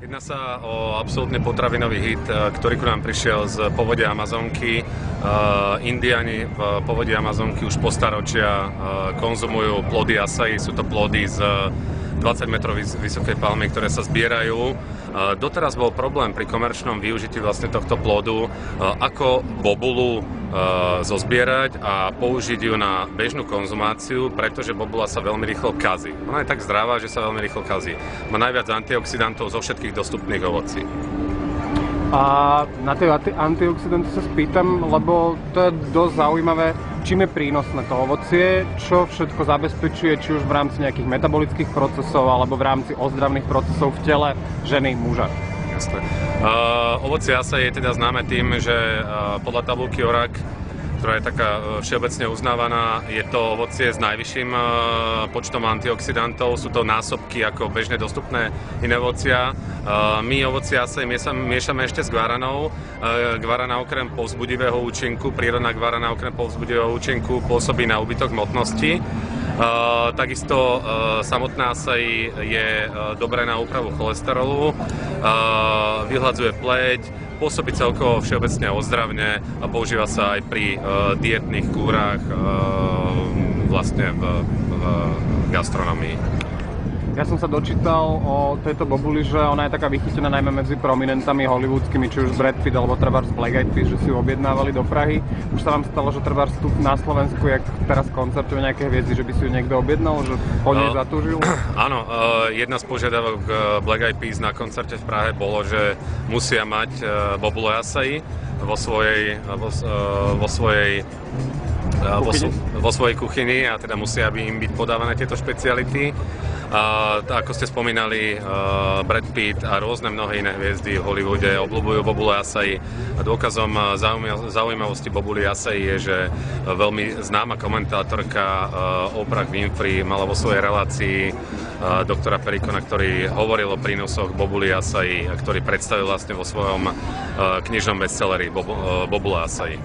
Jedná sa o absolútne potravinový hit, ktorý k nám prišiel z povodia Amazonky. Indiáni v povodí Amazonky už po staročia konzumujú plody acai. Sú to plody z 20 metrov vysokej palmy, ktoré sa zbierajú. Doteraz bol problém pri komerčnom využití vlastne tohto plodu, ako bobulu zozbierať a použiť ju na bežnú konzumáciu, pretože bobula sa veľmi rýchlo kazí. Ona je tak zdravá, že sa veľmi rýchlo kazí. Má najviac antioxidantov zo všetkých dostupných ovocí. A na tie antioxidanty sa spýtam, lebo to je dosť zaujímavé, čím je prínosné to ovocie, čo všetko zabezpečuje, či už v rámci nejakých metabolických procesov, alebo v rámci ozdravných procesov v tele ženy, muža. Jasné. Ovocie acai je teda známe tým, že podľa tabuľky ORAC, ktorá je taká všeobecne uznávaná, je to ovocie s najvyšším počtom antioxidantov. Sú to násobky ako bežne dostupné iné ovocia. My ovocie acai miešame ešte s guaranou. Guarana okrem povzbudivého účinku, prírodná guarana okrem povzbudivého účinku pôsobí na úbytok hmotnosti. Takisto samotná acai je dobré na úpravu cholesterolu, vyhladzuje pleť, pôsobí celkovo všeobecne ozdravne a používa sa aj pri dietných kúrach vlastne v gastronomii. Ja som sa dočítal o tejto bobuli, že ona je taká vychytená najmä medzi prominentami hollywoodskými, či už Brad Pitt alebo trebárs Black Eyed Peas, že si ju objednávali do Prahy. Už sa vám stalo, že trebárs tu na Slovensku, jak teraz koncertuje nejaké hviezdy, že by si ju niekto objednal, že po nej zatúžil? Áno, jedna z požiadavok Black Eyed Peas na koncerte v Prahe bolo, že musia mať bobule acai vo svojej kuchyni a teda musia by im byť podávané tieto špeciality. Ako ste spomínali, Brad Pitt a rôzne mnohé iné hviezdy v Hollywoode obľúbujú bobule acai. A dôkazom zaujímavosti bobuli acai je, že veľmi známa komentátorka Oprah Winfrey mala vo svojej relácii doktora Perikona, ktorý hovoril o prínosoch bobuli acai, ktorý predstavil vlastne vo svojom knižnom bestselleri Bobule acai.